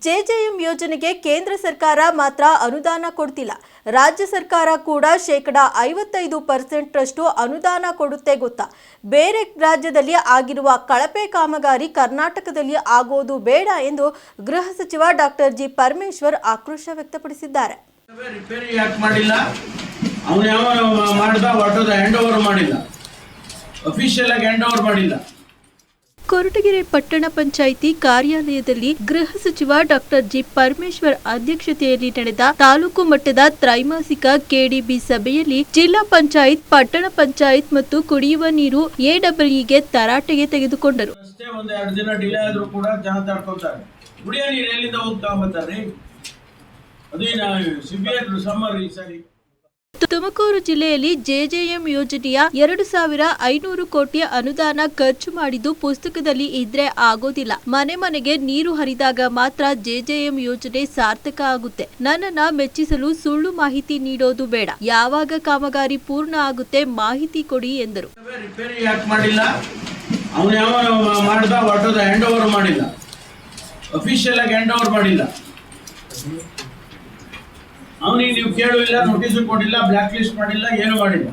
JJM ಯೋಜನೆಗೆ ಕೇಂದ್ರ ಸರ್ಕಾರ ಮಾತ್ರ ಅನುದಾನ ಕೊಡ್ತಿಲ್ಲ. ರಾಜ್ಯ ಸರ್ಕಾರ ಕೂಡ 55% ಅನುದಾನ ಕೊಡುತ್ತೆ ಗೊತ್ತಾ. ಬೇರೆ ರಾಜ್ಯದಲ್ಲಿ ಆಗಿರುವ ಕಳಪೆ ಕಾಮಗಾರಿ ಕರ್ನಾಟಕದಲ್ಲಿ ಆಗೋದು ಬೇಡ ಎಂದು ಗೃಹ ಸಚಿವ ಡಾಕ್ಟರ್ ಜಿ ಪರಮೇಶ್ವರ್ ಆಕ್ರೋಶ ವ್ಯಕ್ತಪಡಿಸಿದ್ದಾರೆ. ರಿಪೇರಿ ಯಾಕೆ ಮಾಡಿಲ್ಲ, ಅವನು ಯಾವ ಮಾಡ್ದ ವಾಟರ್ ಹ್ಯಾಂಡ್ ಓವರ್ ಮಾಡಿಲ್ಲ, ಅಫಿಷಿಯಲ್ ಆಗಿ ಹ್ಯಾಂಡ್ ಓವರ್ ಮಾಡಿಲ್ಲ. ಕೊರಟಗೆರೆ ಪಟ್ಟಣ ಪಂಚಾಯಿತಿ ಕಾರ್ಯಾಲಯದಲ್ಲಿ ಗೃಹ ಸಚಿವ ಡಾಕ್ಟರ್ ಜಿ ಪರಮೇಶ್ವರ್ ಅಧ್ಯಕ್ಷತೆಯಲ್ಲಿ ನಡೆದ ತಾಲೂಕು ಮಟ್ಟದ ತ್ರೈಮಾಸಿಕ ಕೆಡಿಬಿ ಸಭೆಯಲ್ಲಿ ಜಿಲ್ಲಾ ಪಂಚಾಯತ್, ಪಟ್ಟಣ ಪಂಚಾಯತ್ ಮತ್ತು ಕುಡಿಯುವ ನೀರು ಎಡಬ್ಲ್ಯೂಗೆ ತರಾಟೆಗೆ ತೆಗೆದುಕೊಂಡರು. ಅಷ್ಟೇ ಒಂದೆರಡು ದಿನ ಡಿಲೇ ಆದ್ರೂ ಕೂಡ ಜನ ತಡ್ಕೊತಾರೆ. ಕುಡಿಯೋ ನೀರು ಎಲ್ಲಿಂದ ಹೋಗ್ತಾ ಬರ್ತಾರೆ? ಅದು ಸಿವಿಯರ್ ಸಮ್ಮರ್ ಈ ಸರಿ. ತುಮಕೂರು ಜಿಲ್ಲೆಯಲ್ಲಿ ಜೆಜೆಎಂ ಯೋಜನೆಯ 2500 ಕೋಟಿ ಅನುದಾನ ಖರ್ಚು ಮಾಡಿದ್ದು ಪುಸ್ತಕದಲ್ಲಿ ಇದ್ರೆ ಆಗೋದಿಲ್ಲ. ಮನೆ ಮನೆಗೆ ನೀರು ಹರಿದಾಗ ಮಾತ್ರ ಜೆಜೆಎಂ ಯೋಜನೆ ಸಾರ್ಥಕ ಆಗುತ್ತೆ. ನನ್ನನ್ನ ಮೆಚ್ಚಿಸಲು ಸುಳ್ಳು ಮಾಹಿತಿ ನೀಡೋದು ಬೇಡ. ಯಾವಾಗ ಕಾಮಗಾರಿ ಪೂರ್ಣ ಆಗುತ್ತೆ ಮಾಹಿತಿ ಕೊಡಿ ಎಂದರು. ರಿಪೇರಿ ಯಾಕೆ ಮಾಡಿಲ್ಲ, ಅವನು ಯಾವ ಮಾಡ್ದ ವಾಟರ್ ಹ್ಯಾಂಡ್ ಓವರ್ ಮಾಡಿಲ್ಲ, ಅಫಿಷಿಯಲ್ ಆಗಿ ಹ್ಯಾಂಡ್ ಓವರ್ ಮಾಡಿಲ್ಲ. ಅವನಿಗೆ ನೀವು ಕೇಳಿಲ್ಲ, ನೋಟಿಸ್ ಕೊಟ್ಟಿಲ್ಲ, ಬ್ಲಾಕ್ ಲಿಸ್ಟ್ ಮಾಡಿಲ್ಲ, ಏನು ಮಾಡಿಲ್ಲ.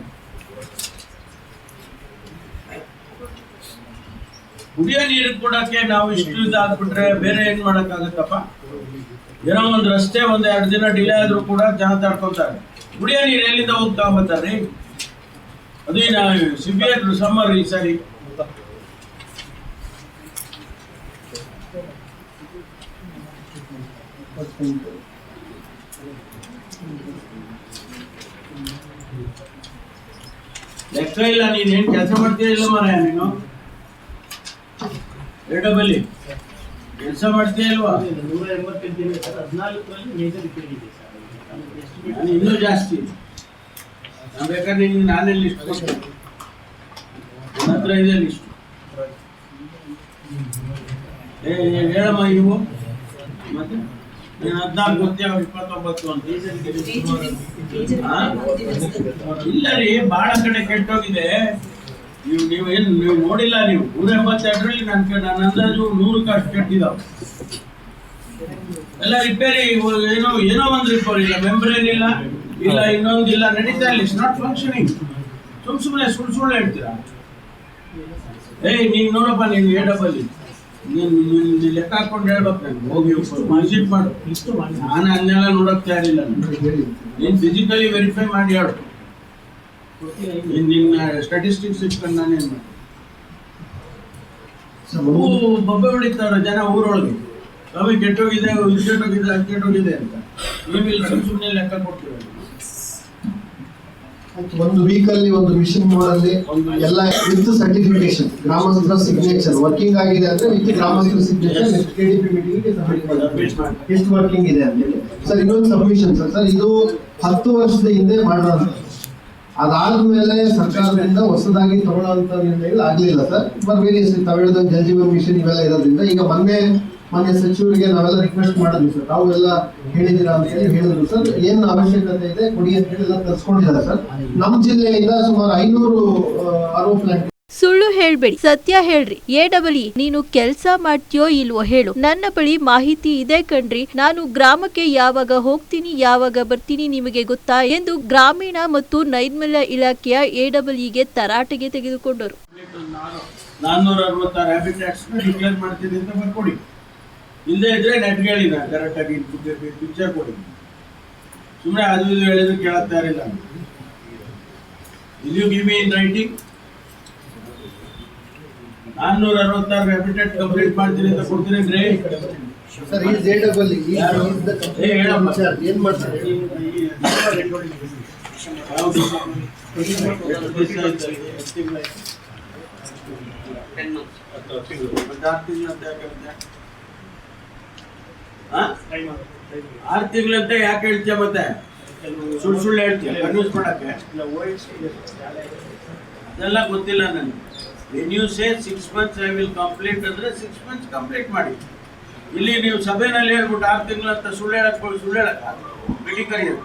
ಕುಡಿಯೋ ನೀರು ಕೊಡಕ್ಕೆ ನಾವು ಇಷ್ಟು ಇದಾಗ್ಬಿಟ್ರೆ ಬೇರೆ ಏನ್ ಮಾಡಕ್ಕಾಗತ್ತಪ್ಪ? ಏನೋ ಒಂದು ರಸ್ತೆ ಒಂದೆರಡು ದಿನ ಡಿಲೇ ಆದ್ರೂ ಕೂಡ ಜನ ತಡ್ಕೊತಾರೆ. ಕುಡಿಯೋ ನೀರು ಎಲ್ಲಿಂದ ಹೋಗ್ತಾ ಬರ್ತಾರೆ? ಅದು ಸಿವಿಯರ್ ಸಮ್ಮರ್ ಈ ಸರಿ. ಲೆಕ್ಕ ಇಲ್ಲ, ನೀನೇನ್ ಕೆಲಸ ಮಾಡ್ತೀಯ ಇಲ್ಲ ಮಾರಾಯ, ನೀನು ಎಡಬಲ್ಲಿ ಕೆಲಸ ಮಾಡ್ತೀಯ ಇಲ್ವಾ? 188 ದಿನ ಸರ್, 14ರಲ್ಲಿ ಮೇಜರ್ ರಿಪೇರಿ ಇದೆ ಸರ್. ಇನ್ನೂ ಜಾಸ್ತಿ. ನಾನು ಬೇಕಾದ್ರೆ ನಿಮ್ಗೆ ನಾನೇ ಲಿಸ್ಟ್ ಕೊಡ್ತೇನೆ, ನನ್ನ ಹತ್ರ ಇದೆ ಲಿಸ್ಟ್. ಹೇಳಮ್ಮ ಇವು ಮತ್ತೆ 14 ಗೊತ್ತೇ, 29 ಅಂತ ಇಲ್ಲ ರೀ. ಬಹಳ ಕಡೆ ಕೆಟ್ಟೋಗಿದೆ. ನೀವು ನೋಡಿಲ್ಲ. ನೀವು 182ರಲ್ಲಿ ನನ್ನ ಅಂದಾಜು 100 ಅಷ್ಟು ಕೆಟ್ಟಿದಾವ ಎಲ್ಲ. ರಿಪೇರಿ ಏನೋ ಒಂದು ರಿಪೇರಿ ಇಲ್ಲ, ಮೆಂಬ್ರೇನ್ ಇಲ್ಲ, ಇನ್ನೊಂದಿಲ್ಲ, ನಡೀತಾ ಇಲ್ಲ. It's not functioning. ಸುಮ್ಮನೆ ಸುಳ್ಳು ಹೇಳ್ತೀರಾ? ನೀನ್ ನೋಡಪ್ಪ, ನೀನು ಎಡಬಲ್ಲಿ ಲೆಕ್ಕ ಹಾಕೊಂಡು ಹೇಳ್ಬೇಕು. ನಾನು ಹೋಗಿ ವಿಸಿಟ್ ಮಾಡು. ನಾನು ಅದನ್ನೆಲ್ಲ ನೋಡಕ್ ತಯಾರಿಲ್ಲ. ನೀನ್ ಫಿಸಿಕಲಿ ವೆರಿಫೈ ಮಾಡಿ ಹೇಳು. ನಿನ್ನ ಸ್ಟಾಟಿಸ್ಟಿಕ್ಸ್ ಇಟ್ಕೊಂಡು ನಾನೇನ್ ಮಾಡಿ ಬೊಬ್ಬೆ ಹೊಡಿತಾರ ಜನ ಊರೊಳಗೆ. ಸ್ವಾಮಿ ಕೆಟ್ಟೋಗಿದೆ, ಇದು ಕೆಟ್ಟೋಗಿದೆ, ಅದು ಕೆಟ್ಟೋಗಿದೆ ಅಂತ. ನೀವು ಸುಮ್ಮನೆ ಲೆಕ್ಕ ಕೊಡ್ತೀವಿ. ಒಂದು ವೀಕ್ ಅಲ್ಲಿ ಒಂದು ಮಿಷನ್ ಮೋಡಲ್ಲಿ ಎಲ್ಲ ವಿತ್ ಸರ್ಟಿಫಿಕೇಶನ್, ಗ್ರಾಮಸ್ಥರ ಸಿಗ್ನೇಚರ್ ವರ್ಕಿಂಗ್ ಆಗಿದೆ ಅಂದ್ರೆ ವಿತ್ ಗ್ರಾಮಸ್ಥರ ಸಿಗ್ನೇಚರ್ ಕೆಡಿಪಿ ಮೀಟಿಂಗ್ ಎಷ್ಟು ವರ್ಕಿಂಗ್ ಇದೆ ಅಂತ ಹೇಳಿ. ಸರ್ ಇನ್ನೊಂದು ಸಬ್ಮಿಷನ್ ಸರ್, ಇದು 10 ವರ್ಷದ ಹಿಂದೆ ಮಾಡೋದು. ಅದಾದ್ಮೇಲೆ ಸರ್ಕಾರದಿಂದ ಹೊಸದಾಗಿ ತಗೊಳ್ಳುವಂತ ನಿರ್ಣಯಗಳು ಆಗ್ಲಿಲ್ಲ ಸರ್. ವೇರಿಯಸ್ ತಾವು ಜಲ್ ಜೀವನ್ ಮಿಷನ್ ಇವೆಲ್ಲ ಇರೋದ್ರಿಂದ ಈಗ ಮೊನ್ನೆ ಸಚಿವರಿಗೆ ನಾವೆಲ್ಲ ರಿಕ್ವೆಸ್ಟ್ ಮಾಡಿದ್ವಿ ಸರ್. ತಾವು ಎಲ್ಲ ಹೇಳಿದಿರಾ ಅಂತ ಹೇಳಿ ಹೇಳಿದ್ರು ಸರ್. ಏನ್ ಅವಶ್ಯಕತೆ ಇದೆ ಕೊಡಿ ಅಂತ ಹೇಳಿ ಎಲ್ಲ ತರಿಸ್ಕೊಂಡಿದ್ದಾರೆ ಸರ್. ನಮ್ಮ ಜಿಲ್ಲೆಯಿಂದ ಸುಮಾರು 500 RO ಪ್ಲಾಂಟ್. ಸುಳ್ಳು ಹೇಳ್ಬೇಡಿ, ಸತ್ಯ ಹೇಳ್ರಿ. ಎಡಬ್ಲ್ಯೂ ನೀನು ಕೆಲಸ ಮಾಡ್ತೀಯೋ ಇಲ್ವೋ ಹೇಳು. ನನ್ನ ಬಳಿ ಮಾಹಿತಿ ಇದೆ ಕಣ್ರಿ. ನಾನು ಗ್ರಾಮಕ್ಕೆ ಯಾವಾಗ ಹೋಗ್ತೀನಿ, ಯಾವಾಗ ಬರ್ತೀನಿ ನಿಮಗೆ ಗೊತ್ತಾ ಎಂದು ಗ್ರಾಮೀಣ ಮತ್ತು ನೈರ್ಮಲ್ಯ ಇಲಾಖೆಯ ಎಡಬ್ಲ್ಯೂಗೆ ತರಾಟೆಗೆ ತೆಗೆದುಕೊಂಡರು. 466 ಹ್ಯಾಬಿಟ್ಯಾಟ್ಸ್ ಡಿಕ್ಲೇರ್ ಮಾಡ್ತೀನಿ ಅಂತ ಬರ್ಕೊಡಿ. ಇಲ್ಲದೆ ಇದ್ರೆ ನೆಟ್ಗೆ ಹೇಳಿ, ನಾನು ಕರೆಕ್ಟ್ ಆಗಿ ಪಿಕ್ಚರ್ ಕೊಡಿ. ಸುಮ್ಮನೆ ಅದು ಇದು ಹೇಳಿದ್ರೆ ಕೇಳತ್ತಾ ಇರಲಿಲ್ಲ. Will you give me in writing? 466 habitat complete ಮಾಡ್ತೀನಿ ಅಂತ ಕೊಡ್ತೀನಿ ಅಂದ್ರೆ ಸರ್ ಈ ಜೆಡಬ್ಲ್ಯೂ ಏನ್ ಮಾಡ್ತಾರೆ? ಆರು ತಿಂಗಳಂತೆ ಯಾಕೆ ಹೇಳ್ತೀಯ? ಮತ್ತೆ ಸುಳ್ಳು ಹೇಳ್ತೀಯ ಕನ್ಫ್ಯೂಸ್ ಮಾಡಕ್ಕೆ. ಅದೆಲ್ಲ ಗೊತ್ತಿಲ್ಲ ನನಗೆ. When you say 6 months I will complete ಅಂದ್ರೆ 6 months ಕಂಪ್ಲೀಟ್ ಮಾಡಿ. ಇಲ್ಲಿ ನೀವು ಸಭೆಯಲ್ಲಿ ಹೇಳ್ಬಿಟ್ಟು 6 ತಿಂಗಳಂತ ಸುಳ್ಳು ಹೇಳಕ್ ಮೀಟಿಂಗ್ ಕರೆಯೋದು.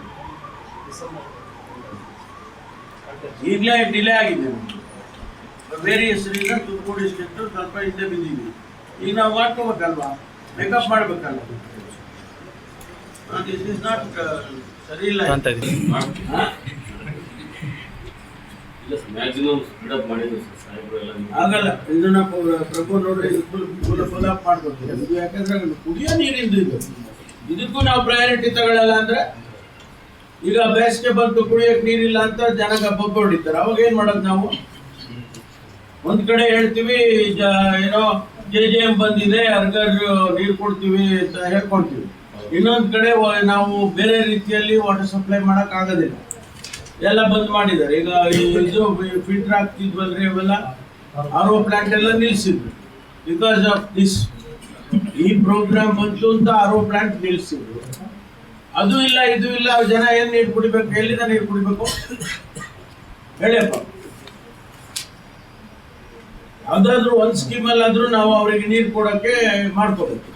ಈಗಲೇ ಡಿಲೇ ಆಗಿದೆ. ವೇರಿಯಸ್ ರೀಸನ್ ತುಮಕೂರು ಡಿಸ್ಟ್ರಿಕ್ಟ್ ಸ್ವಲ್ಪ ಹಿಂದೆ ಬಿದ್ದಿದ್ದೀವಿ. ಈಗ ನಾವು ಮಾಡ್ಕೋಬೇಕಲ್ವಾ, ಮೇಕಪ್ ಮಾಡ್ಬೇಕಲ್ವ. ದಿಸ್ ಇಸ್ ನಾಟ್ ಸರಿ ಇಲ್ಲ. ಹಾ? ಮ್ಯಾಕ್ಸಿಮಮ್ ಸ್ಪೀಡ್ ಅಪ್ ಮಾಡಿದ್ರು ಸರ್ ಸಾಹೇಬ್ರು ಎಲ್ಲ. ಆಗಲ್ಲ, ಇದನ್ನ ಪ್ರಭು ನೋಡ್ರಿ ಫುಲ್ ಅಪ್ ಮಾಡ್ಕೊಡ್ತೀವಿ. ಇದು ಯಾಕಂದ್ರೆ ಕುಡಿಯೋ ನೀರಿಂದು ಇದಕ್ಕೂ ನಾವು ಪ್ರಯಾರಿಟಿ ತಗೊಳ್ಳಲ್ಲ ಅಂದ್ರೆ, ಈಗ ಬೇಸಿಗೆ ಬಂತು ಕುಡಿಯೋಕೆ ನೀರಿಲ್ಲ ಅಂತ ಜನಕ್ಕೆ ಬೊಬ್ಬ ಹೊಡಿತಾರೆ. ಅವಾಗ ಏನ್ ಮಾಡೋದು ನಾವು? ಒಂದ್ ಕಡೆ ಹೇಳ್ತೀವಿ ಏನೋ JJM ಬಂದಿದೆ, ಅರ್ಗರ್ ನೀರು ಕೊಡ್ತೀವಿ ಅಂತ ಹೇಳ್ಕೊಳ್ತೀವಿ. ಇನ್ನೊಂದ್ ಕಡೆ ನಾವು ಬೇರೆ ರೀತಿಯಲ್ಲಿ ವಾಟರ್ ಸಪ್ಲೈ ಮಾಡಕ್ ಆಗೋದಿಲ್ಲ, ಎಲ್ಲ ಬಂದ್ ಮಾಡಿದ್ದಾರೆ. ಈಗ ಇದು ಫಿಲ್ಟರ್ ಆಗ್ತಿದ್ವಲ್ರಿ, ಅವೆಲ್ಲ RO ಪ್ಲಾಂಟ್ ಎಲ್ಲ ನಿಲ್ಸಿದ್ರು ಬಿಕಾಸ್ ಆಫ್ ದಿಸ್. ಈ ಪ್ರೋಗ್ರಾಮ್ ಬಂತು ಅಂತ RO ಪ್ಲಾಂಟ್ ನಿಲ್ಸಿದ್ರು. ಅದು ಇಲ್ಲ ಇದು ಇಲ್ಲ, ಜನ ಏನ್ ನೀರು ಕುಡಿಬೇಕು? ಎಲ್ಲಿಂದ ನೀರು ಕುಡಿಬೇಕು ಹೇಳಿಯಪ್ಪ? ಯಾವ್ದಾದ್ರು ಒಂದ್ ಸ್ಕೀಮ್ ಅಲ್ಲಾದ್ರೂ ನಾವು ಅವರಿಗೆ ನೀರು ಕೊಡಕ್ಕೆ ಮಾಡ್ಕೋಬೇಕು.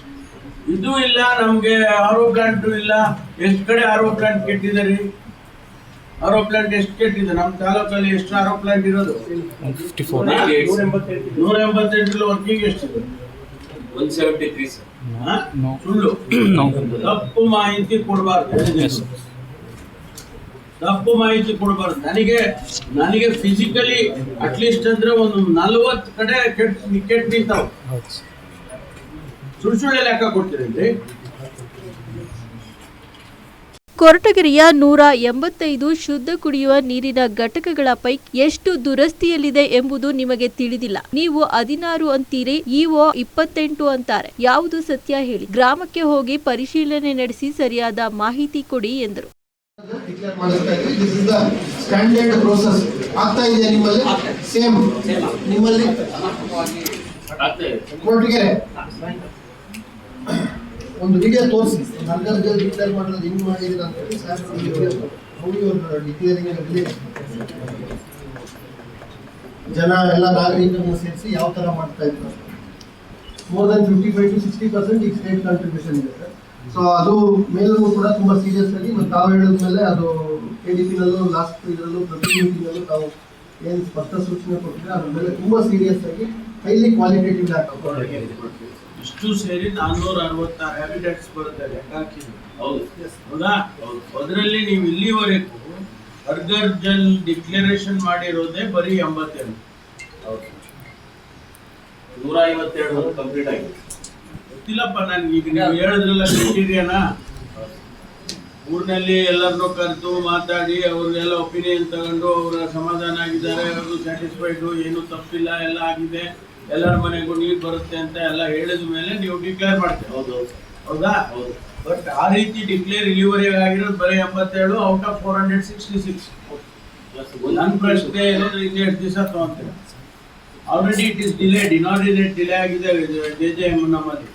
ಇದು ಇಲ್ಲ, ನಮ್ಗೆ RO ಪ್ಲಾಂಟ್ ಇಲ್ಲ. ಎಷ್ಟು ಕಡೆ RO ಪ್ಲಾಂಟ್ ಕೆಟ್ಟಿದೆ? RO ಪ್ಲಾಂಟ್ ಎಷ್ಟು ಕೆಟ್ಟಿದೆ? ನಮ್ಮ ತಾಲೂಕಲ್ಲಿ ಎಷ್ಟು RO ಪ್ಲಾಂಟ್ ಇರೋದು? 188 ವರ್ಕಿಂಗ್ ಎಷ್ಟಿದೆ? 173 ಸರ್. ಸುಳ್ಳು, ತಪ್ಪು ಮಾಹಿತಿ ಕೊಡಬಾರ್ದು. ತಪ್ಪು ಮಾಹಿತಿ ಕೊಡಬಾರ್ದು. ನನಗೆ ಫಿಸಿಕಲಿ ಅಟ್ಲೀಸ್ಟ್ ಅಂದ್ರೆ ಒಂದು 40 ಕಡೆ ಕೆಟ್ಟ ನಿಂತಾವ. ಸುಳ್ಳು ಲೆಕ್ಕ ಕೊಡ್ತೀರೇನ್ರಿ? ಕೊರಟಗೆರೆಯ 185 ಶುದ್ಧ ಕುಡಿಯುವ ನೀರಿನ ಘಟಕಗಳ ಪೈಕಿ ಎಷ್ಟು ದುರಸ್ತಿಯಲ್ಲಿದೆ ಎಂಬುದು ನಿಮಗೆ ತಿಳಿದಿಲ್ಲ. ನೀವು 16 ಅಂತೀರಿ, ಇಒ 28 ಅಂತಾರೆ. ಯಾವುದು ಸತ್ಯ ಹೇಳಿ? ಗ್ರಾಮಕ್ಕೆ ಹೋಗಿ ಪರಿಶೀಲನೆ ನಡೆಸಿ ಸರಿಯಾದ ಮಾಹಿತಿ ಕೊಡಿ ಎಂದರು. ಸ್ಟ್ಯಾಂಡರ್ಡ್ ಪ್ರೋಸೆಸ್ ಆಗ್ತಾ ಇದೆ ನಿಮ್ಮಲ್ಲಿ? ಸೇಮ್ ನಿಮ್ಮಲ್ಲಿ ಕೊರಟಗೆರೆ ಒಂದು ವಿಡಿಯೋ ತೋರಿಸಿ, ನಗರದಲ್ಲಿ ಡಿಕ್ಲೇರ್ ಮಾಡೋದು ಹೆಂಗ್ ಮಾಡಿದ್ರೆ ಅಂತ ಹೇಳಿ ಸರ್ ಡಿಕ್ಲೇರಿಂಗ್ ಜನ ಎಲ್ಲ ನಾಗರಿಕರನ್ನು ಸೇರಿಸಿ ಯಾವ ತರ ಮಾಡ್ತಾ ಇದ್ರು. ಮೋರ್ ದನ್ 55 to 60% ಈಗ ಸ್ಟೇಟ್ ಕಾಂಟ್ರಿಬ್ಯೂಷನ್ ಇದೆ ಸರ್. ಸೊ ಅದು ಮೇಲೂ ಕೂಡ ತುಂಬಾ ಸೀರಿಯಸ್ ಆಗಿ ಮತ್ತು ತಾವು ಹೇಳಿದ್ಮೇಲೆ ಅದು KDP-ನಲ್ಲೂ ಲಾಸ್ಟ್ ಇದರಲ್ಲೂ ಪ್ರತಿ ಮೀಟಿಂಗಲ್ಲೂ ತಾವು ಏನು ಸ್ಪಷ್ಟ ಸೂಚನೆ ಕೊಟ್ಟಿದ್ರೆ ಅದ್ರ ಮೇಲೆ ತುಂಬಾ ಸೀರಿಯಸ್ ಆಗಿ ಹೈಲಿ ಕ್ವಾಲಿಟೇಟಿವ್ ಡಾಟಾ ಇಷ್ಟು ಸೇರಿ 466 ಹ್ಯಾಬಿಟ್ಯಾಟ್ಸ್ ಬರುತ್ತೆ ಲೆಕ್ಕ ಹಾಕಿದ್ರು. ಹೌದಾ? ಅದರಲ್ಲಿ ನೀವು ಇಲ್ಲಿವರೆಗೂ ಅರ್ಗರ್ ಜಲ್ ಡಿಕ್ಲರೇಷನ್ ಮಾಡಿರೋದೇ ಬರೀ 82. 152 ಕಂಪ್ಲೀಟ್ ಆಗಿದೆ. ಗೊತ್ತಿಲ್ಲಪ್ಪ ನನ್ಗೆ. ಈಗ ನೀವು ಹೇಳಿದ್ರಲ್ಲ ಕ್ರೈಟೀರಿಯಾನ, ಊರಿನಲ್ಲಿ ಎಲ್ಲರನ್ನೂ ಕರೆದು ಮಾತಾಡಿ ಅವ್ರಿಗೆಲ್ಲ ಒಪಿನಿಯನ್ ತಗೊಂಡು ಅವರ ಸಮಾಧಾನ ಆಗಿದ್ದಾರೆ, ಅವರು ಸ್ಯಾಟಿಸ್ಫೈಡು, ಏನು ತಪ್ಪಿಲ್ಲ, ಎಲ್ಲ ಆಗಿದೆ, ಎಲ್ಲರ ಮನೆಗೂ ನೀರು ಬರುತ್ತೆ ಅಂತ ಎಲ್ಲ ಹೇಳಿದ ಮೇಲೆ ನೀವು ಡಿಕ್ಲೇರ್ ಮಾಡ್ತೀವಿ. ಹೌದಾ? ಬಟ್ ಆ ರೀತಿ ಡಿಕ್ಲೇರ್ ಇಲ್ಲಿವರೆಗೆ ಆಗಿರೋದು ಬರೀ 87 ಔಟ್ ಆಫ್ 466. ನನ್ನ ಪ್ರಶ್ನೆ ಇರೋದು ಇದು ಎಷ್ಟು ದಿವಸ ತಗೊಂತೀರ? Already it is delayed, inordinate delay ಆಗಿದೆ JJM ನಮ್ಮಲ್ಲಿ.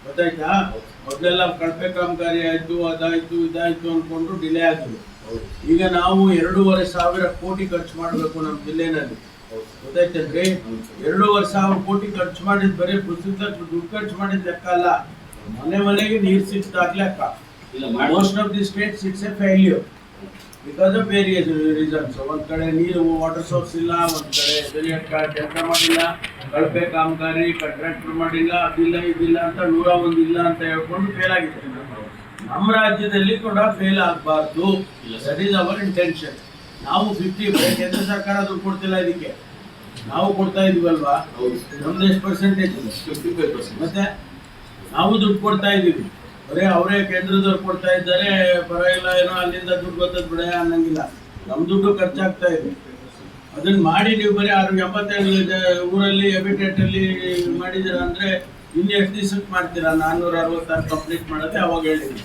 ಗೊತ್ತಾಯ್ತಾ? ಮೊದಲೆಲ್ಲ ಕಳಪೆ ಕಾಮಗಾರಿ ಆಯ್ತು, ಅದಾಯ್ತು ಇದಾಯ್ತು ಅನ್ಕೊಂಡು ಡಿಲೇ ಆಗಿದೆ. ಈಗ ನಾವು 2,500 ಕೋಟಿ ಖರ್ಚು ಮಾಡಬೇಕು ನಮ್ಮ ಜಿಲ್ಲೆನಲ್ಲಿ. ಗೊತ್ತಾಯ್ತೇನ್ರಿ? 2,500 ಕೋಟಿ ಖರ್ಚು ಮಾಡಿದ್ ಬರೀ ಪುಸ್ತಕ ದುಡ್ಡು ಖರ್ಚು ಮಾಡಿದ ಲೆಕ್ಕ ಅಲ್ಲ, ಮನೆಗೆ ನೀರು ಸಿಕ್ಕಾಗ ಲೆಕ್ಕ. Most of the States it's A failure because of various reasons. ಒಂದ್ ಕಡೆ ನೀರು ವಾಟರ್ ಸೋರ್ಸ್ ಇಲ್ಲ, ಒಂದ್ ಕಡೆ ಸರಿಯಾಗಿ ಕೆಲಸ ಮಾಡಿಲ್ಲ, ಕಳಪೆ ಕಾಮಗಾರಿ ಕಾಂಟ್ರಾಕ್ಟರ್ ಮಾಡಿಲ್ಲ, ಅದಿಲ್ಲ ಇದಿಲ್ಲ ಅಂತ 101 ಇಲ್ಲ ಅಂತ ಹೇಳ್ಕೊಂಡು ಫೇಲ್ ಆಗಿದೆ. ನಮ್ಮ ರಾಜ್ಯದಲ್ಲಿ ಕೂಡ ಫೇಲ್ ಆಗಬಾರ್ದು. That is our intention. ನಾವು 50 ಕೇಂದ್ರ ಸರ್ಕಾರ ದುಡ್ಡು ಕೊಡ್ತಿಲ್ಲ, ಇದಕ್ಕೆ ನಾವು ಕೊಡ್ತಾ ಇದೀವಲ್ವಾ? ನಮ್ದು ಎಷ್ಟು ಪರ್ಸೆಂಟೇಜ್? 55%. ಮತ್ತೆ ನಾವು ದುಡ್ಡು ಕೊಡ್ತಾ ಇದೀವಿ, ಬರೀ ಅವರೇ ಕೇಂದ್ರದವ್ರು ಕೊಡ್ತಾ ಇದ್ದಾರೆ, ಪರವಾಗಿಲ್ಲ ಏನೋ ಅಲ್ಲಿಂದ ದುಡ್ಡು ಬರ್ತದೆ ಬಿಡ ಅನ್ನಂಗಿಲ್ಲ. ನಮ್ಮ ದುಡ್ಡು ಖರ್ಚಾಗ್ತಾ ಇದೆ. ಅದನ್ನ ಮಾಡಿ ನೀವು ಬರೀ 87 ಊರಲ್ಲಿ ಹ್ಯಾಬಿಟೇಟ್ ಅಲ್ಲಿ ಮಾಡಿದ್ದೀರಾ ಅಂದ್ರೆ ಇನ್ನು ಎಷ್ಟು ದಿವಸಕ್ಕೆ ಮಾಡ್ತೀರಾ? 466 ಕಂಪ್ಲೀಟ್ ಮಾಡೋದೇ ಅವಾಗ ಹೇಳಿದ್ವಿ.